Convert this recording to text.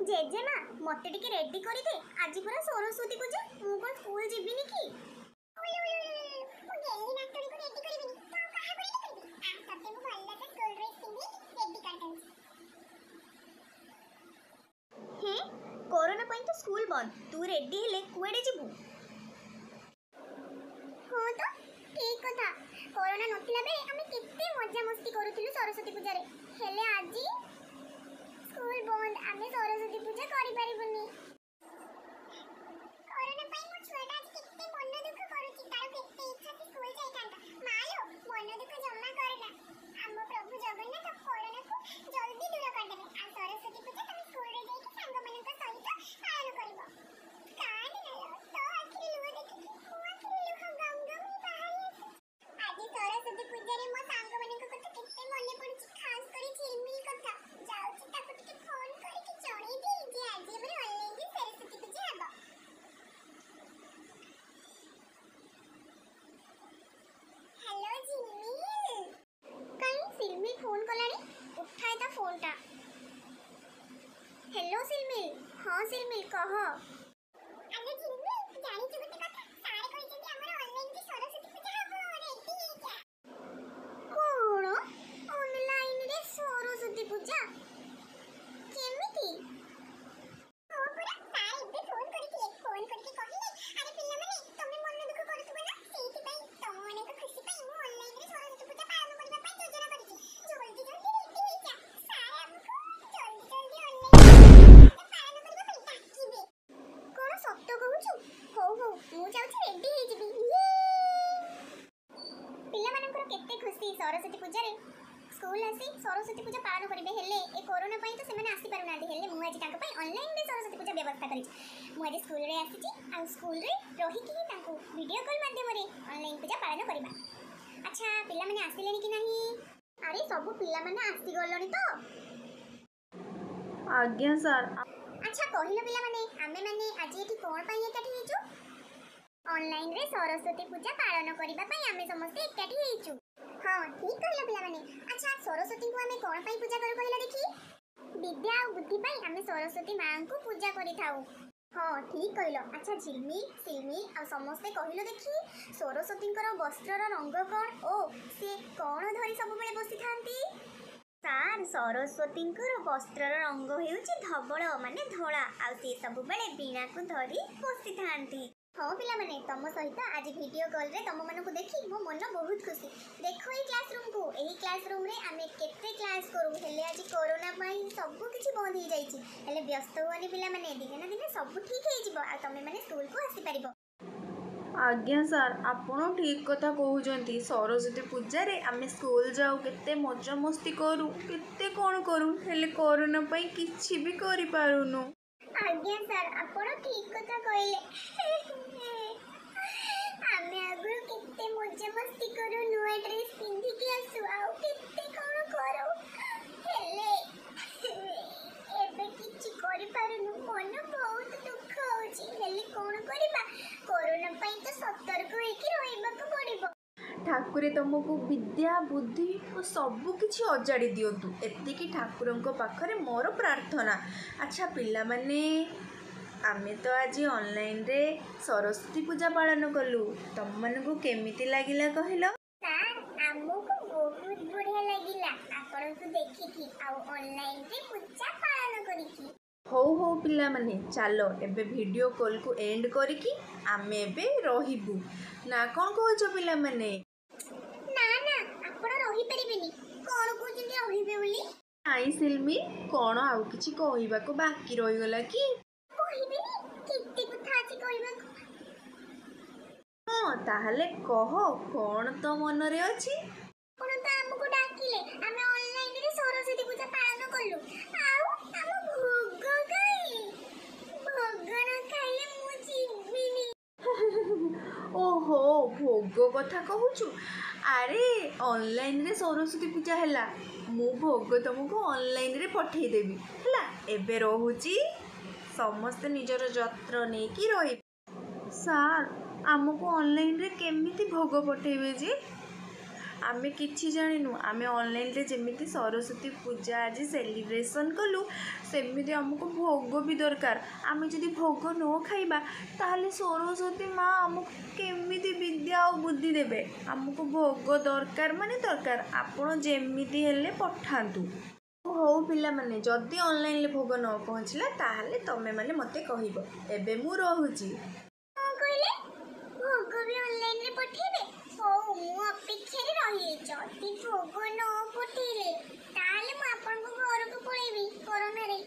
जेजेमा मते टिके रेडी करी दे आज पूरा सरस्वती पूजा मु कोन स्कूल जीविनी की मु गेली नाटड़ी को रेडी करबिनी तो कहा को रेडी करबी आ तते मु भल्ला से स्कूल ड्रेस पिंदी रेडी कर दउची हे कोरोना पई तो स्कूल बंद तू रेडी हेले कुएडे जीवु हो तो ठीक कथा कोरोना नथिला बे हमें कितने मजा मस्ती करूथिलु सरस्वती पूजा रे हेले आजी स्कूल बंद आमे सरस्वती पूजा करि परिबुनी कोरोना पई मो छुआटा आज कितने मन दुख करूची तार कितने इच्छा से स्कूल जाई कांता मालो मन दुख जम्मा करना हम प्रभु जगन्नाथ कोरोना को जल्दी दूर कर देबे आ सरस्वती पूजा तुम स्कूल रे जाई के संग मन का सहित पालन करबो कान नलो तो आखिर लुआ देखि मो आखिर लुआ गम गम ही बाहर आज सरस्वती पूजा रे मो संग मन को कत कितने मन पड़ुची खास करी झिलमिल कथा जाउची ताको टिके फोन करी के जणी दे जे आज हमरे ऑनलाइन रे सरस्वती पूजा हबो हेलो झिलमिल काई झिलमिल फोन कलानी उठाए ता फोन ता हेलो झिलमिल हां झिलमिल कह अरे झिलमिल जानी छु गोटे कथा सारे कहि जे हमर ऑनलाइन रे सरस्वती पूजा हबो रेडी हे जा कोन ऑनलाइन रे सरस्वती पूजा केमिति हो पूरा सारे इबे फोन करके कहिले अरे पिल्ला माने तमे मन दुख करथबे ना सेति पई तम माने को खुशी पई मु ऑनलाइन रे सरस्वती पूजा पालन करबा पई योजना करिछि जल्दी जल्दी रेडी हे जा सारे हमको जल्दी जल्दी ऑनलाइन पालन करबा पई डाकिबे कोन सत्य कहूछु हो हो मु जाउछि रेडी हे जिबी पिल्ला मानकर केते खुशी सरस्वती पूजा रे स्कूल आसी सरस्वती पूजा पालन करिबे हेले ए कोरोना पई तो सेमाने आसी पारु नादी हेले मु आज ताको पई ऑनलाइन रे सरस्वती पूजा व्यवस्था करिछि मु आज स्कूल रे आसीछि आ स्कूल रे रही कि ताको वीडियो कॉल माध्यम रे ऑनलाइन पूजा पालन करबा अच्छा पिल्ला माने आसीलेनी कि नाही अरे सब पिल्ला माने आसी गलोनी तो आज्ञा सर अच्छा कहिलो पिल्ला माने आमे माने आज एठी कोन पई एकाठी हेचु ऑनलाइन रे सरस्वती पूजा पालन करिबा पई आमे समस्त एकाठी हेचु हां ठीक कहला पिल्ला माने अच्छा सरस्वती को आमे कोन पई पूजा करू कहला देखि विद्या और बुद्धि पई आमे सरस्वती मां को पूजा करि थाउ हां ठीक कहलो अच्छा झिलमिल सिलमिल आ समस्त कहिलो देखि सरस्वतींकर वस्त्रर रंग कोन ओ से कोन धरि सब बेले बसि थांती सार सरस्वतींकर वस्त्रर रंग हेउची धवळ माने धोळा आ से सब बेले बीणा को धरि बसि थांती हाँ पिला माने तम सहित आज वीडियो कॉल रे तम मानकु देखि मो मन बहुत खुशी देखो ए क्लासरूम को एही क्लासरूम रे आमे केते क्लास करू हेले आज कोरोना पई सब किछि बंद हो जाईछि हेले व्यस्त होनी पिला माने दिन ना दिन सब ठीक हे जिवो आ तमे माने स्कूल को आसी परिबो आज्ञा सर आपण ठीक कथा कहउजंती सरस्वती पूजा रे आमे स्कूल जाऊ केते मजा मस्ती करू केते कोन करू हेले कोरोना पई किछि भी करि पारुनु आज्ञा सर आपण ठीक कथा कहले आमे आगु कितने मजा मस्ती करू नुआ ड्रेस पिंधी के आसु आउ कितने कोन करू हेले एबे किछि करि पारुनु मन बहुत दुख होछि हेले कोन करिबा कोरोना पई तो सतर्क होई कि रहइबा को पड़िबो ठाकुरे तुमको विद्या बुद्धि और सबु किछि अजाड़ी दियंतु एतिकी ठाकुरंको पाखरे मोर प्रार्थना अच्छा पिल्ला माने आमे तो आज ऑनलाइन रे सरस्वती पूजा पालन कलु तम मानकु केमिति लागिला कहिलो सर हमको बहुत बढ़िया लागिला आपण को देखि कि आ ऑनलाइन रे पूजा पालन करिकी हो पिल्ला माने चलो एबे वीडियो कॉल को एंड करिकी आमे एबे रहिबु ना कोन कहजो पिल्ला माने ना ना आपण रहि परिबेनी कोन कहजनी रहिबे बोली आई सिलमी कोन आउ किछि कहिबा को बाकी रहि गला कि कहिबेनी किते कथा अछि कहिबा हां ताहले कह कोन तो मन रे अछि कोन त हमको डाकिले हमें ऑनलाइन रे सरस्वती पूजा पालन करलु आउ हम भोग खाई भोग न खाइले मु जीविनी ओहो भोग कथा कहूचु अरे ऑनलाइन रे सरस्वती पूजा हैला मु भोग तुमको ऑनलाइन रे पठेई देबी हैला एबे रहूची समस्त निजर जत्र ने की रही सार हमको ऑनलाइन रे केमिति भोग पठेबे जे आमे किछि जानिनु आमे ऑनलाइन रे जेमिति सरस्वती पूजा आज सेलिब्रेशन कलु सेमिति हमको भोग भी दरकार। आमे जदि भोग न खाइबा ताहले सरस्वती माँ हमको केमिति विद्या और बुद्धि देबे। हमको भोग दरकार माने दरकार आपण जेमिति हेले पठांतु। हौ पिला माने जदि ऑनलाइन ले भोग न पहुँचला ताहले तमे माने मते कहिबो। एबे मु रहुची।